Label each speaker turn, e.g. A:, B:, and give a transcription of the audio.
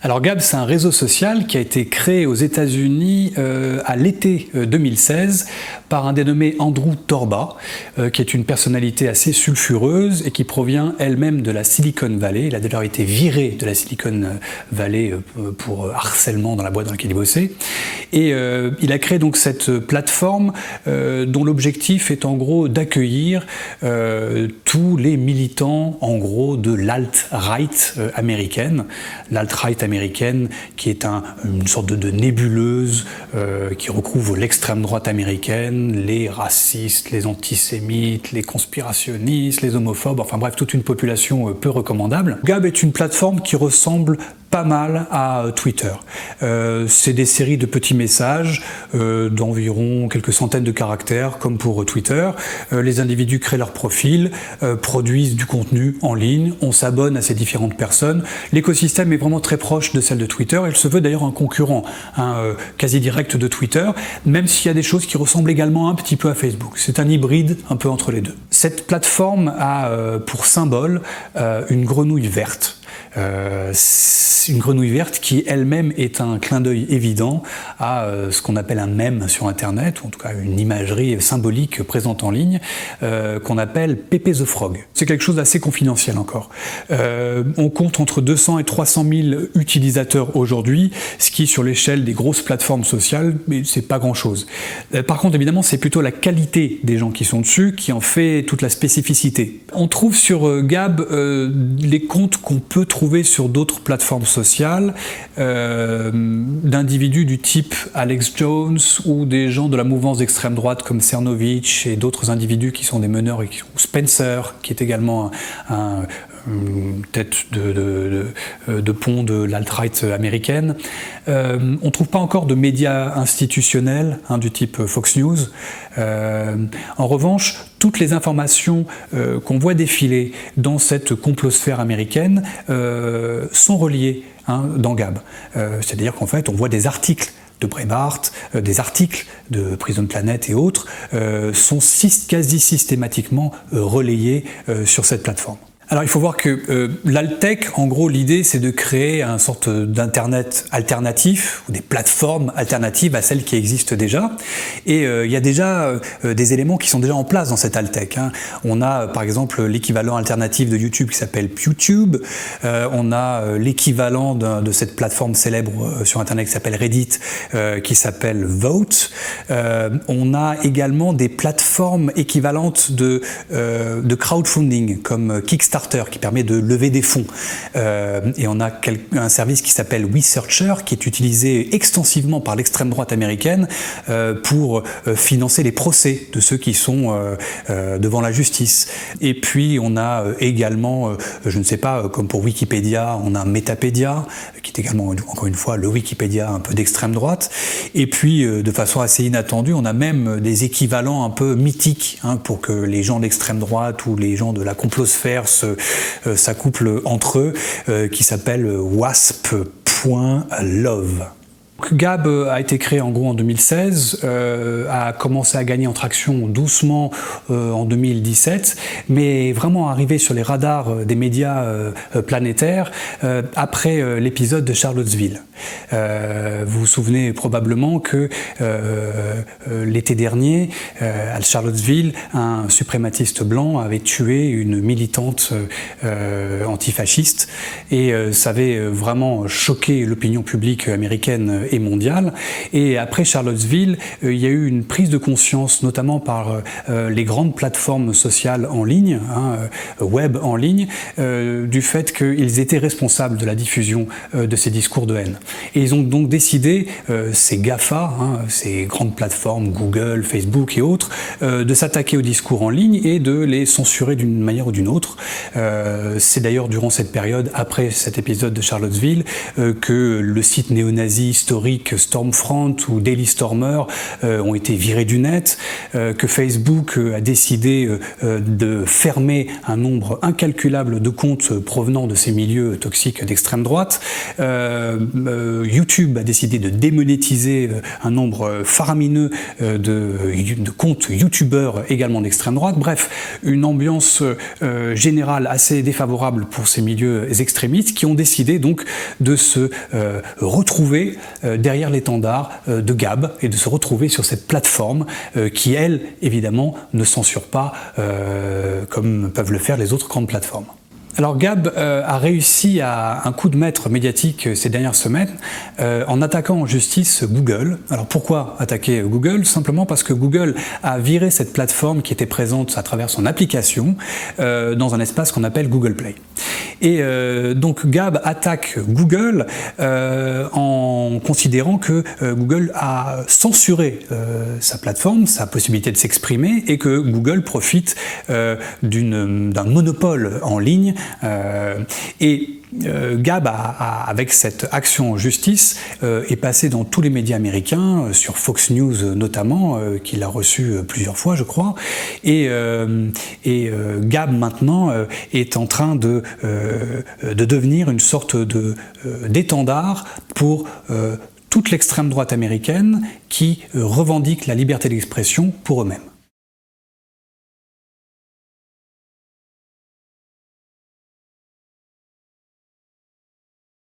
A: Alors Gab, c'est un réseau social qui a été créé aux États-Unis à l'été 2016 par un dénommé Andrew Torba, qui est une personnalité assez sulfureuse et qui provient elle-même de la Silicon Valley. Il a d'ailleurs été viré de la Silicon Valley pour harcèlement dans la boîte dans laquelle il bossait. Et il a créé donc cette plateforme dont l'objectif est en gros d'accueillir tous les militants en gros de l'alt-right américaine. L'alt-right américaine qui est une sorte de nébuleuse qui recouvre l'extrême droite américaine, les racistes, les antisémites, les conspirationnistes, les homophobes, enfin bref, toute une population peu recommandable. Gab est une plateforme qui ressemble pas mal à Twitter. C'est des séries de petits messages d'environ quelques centaines de caractères, comme pour Twitter. Les individus créent leur profil, produisent du contenu en ligne, on s'abonne à ces différentes personnes. L'écosystème est vraiment très proche de celle de Twitter. Elle se veut d'ailleurs un concurrent quasi direct de Twitter, même s'il y a des choses qui ressemblent également un petit peu à Facebook. C'est un hybride un peu entre les deux. Cette plateforme a pour symbole une grenouille verte. Une grenouille verte qui elle-même est un clin d'œil évident à ce qu'on appelle un mème sur Internet, ou en tout cas une imagerie symbolique présente en ligne, qu'on appelle Pepe the Frog. C'est quelque chose d'assez confidentiel encore. On compte entre 200 et 300 000 utilisateurs aujourd'hui, ce qui sur l'échelle des grosses plateformes sociales, mais c'est pas grand-chose. Par contre, évidemment, c'est plutôt la qualité des gens qui sont dessus qui en fait toute la spécificité. On trouve sur Gab les comptes qu'on peut trouver sur d'autres plateformes sociales d'individus du type Alex Jones ou des gens de la mouvance d'extrême droite comme Cernovich et d'autres individus qui sont des meneurs, ou Spencer qui est également une tête de pont de l'alt-right américaine. On ne trouve pas encore de médias institutionnels du type Fox News. En revanche, toutes les informations qu'on voit défiler dans cette complosphère américaine sont reliées dans Gab. C'est-à-dire qu'en fait, on voit des articles de Breitbart, des articles de Prison Planet et autres sont quasi systématiquement relayés sur cette plateforme. Alors il faut voir que l'Altech, en gros, l'idée c'est de créer une sorte d'internet alternatif ou des plateformes alternatives à celles qui existent déjà. Et il y a déjà des éléments qui sont déjà en place dans cette Altech. On a par exemple l'équivalent alternatif de YouTube qui s'appelle PewTube. On a l'équivalent de cette plateforme célèbre sur Internet qui s'appelle Reddit, qui s'appelle Vote. On a également des plateformes équivalentes de crowdfunding comme Kickstarter, qui permet de lever des fonds. Et on a un service qui s'appelle WeSearcher, qui est utilisé extensivement par l'extrême droite américaine pour financer les procès de ceux qui sont devant la justice. Et puis on a également, je ne sais pas, comme pour Wikipédia, on a Metapedia, qui est également, encore une fois, le Wikipédia un peu d'extrême droite. Et puis, de façon assez inattendue, on a même des équivalents un peu mythiques pour que les gens d'extrême droite ou les gens de la complosphère s'accouplent entre eux, qui s'appelle wasp.love. Gab a été créé en gros en 2016, a commencé à gagner en traction doucement en 2017, mais vraiment arrivé sur les radars des médias planétaires après l'épisode de Charlottesville. Vous vous souvenez probablement que l'été dernier, à Charlottesville, un suprématiste blanc avait tué une militante antifasciste et ça avait vraiment choqué l'opinion publique américaine et mondiale. Et après Charlottesville, il y a eu une prise de conscience, notamment par les grandes plateformes sociales en ligne, web en ligne, du fait qu'ils étaient responsables de la diffusion de ces discours de haine. Et ils ont donc décidé, ces GAFA, ces grandes plateformes, Google, Facebook et autres, de s'attaquer aux discours en ligne et de les censurer d'une manière ou d'une autre. C'est d'ailleurs durant cette période, après cet épisode de Charlottesville, que le site néo-nazi historiques Stormfront ou Daily Stormer ont été virés du net, que Facebook a décidé de fermer un nombre incalculable de comptes provenant de ces milieux toxiques d'extrême droite. YouTube a décidé de démonétiser un nombre faramineux de comptes YouTubeurs également d'extrême droite. Bref, une ambiance générale assez défavorable pour ces milieux extrémistes qui ont décidé donc de se retrouver derrière l'étendard de Gab et de se retrouver sur cette plateforme qui, elle, évidemment, ne censure pas comme peuvent le faire les autres grandes plateformes. Alors Gab a réussi à un coup de maître médiatique ces dernières semaines en attaquant en justice Google. Alors pourquoi attaquer Google? Simplement parce que Google a viré cette plateforme qui était présente à travers son application dans un espace qu'on appelle Google Play. Et donc Gab attaque Google en considérant que Google a censuré sa plateforme, sa possibilité de s'exprimer, et que Google profite d'un monopole en ligne. Gab, avec cette action en justice, est passé dans tous les médias américains, sur Fox News notamment, qu'il a reçu plusieurs fois, je crois. Et Gab, maintenant, est en train de devenir une sorte d'étendard pour toute l'extrême droite américaine qui revendique la liberté d'expression pour eux-mêmes.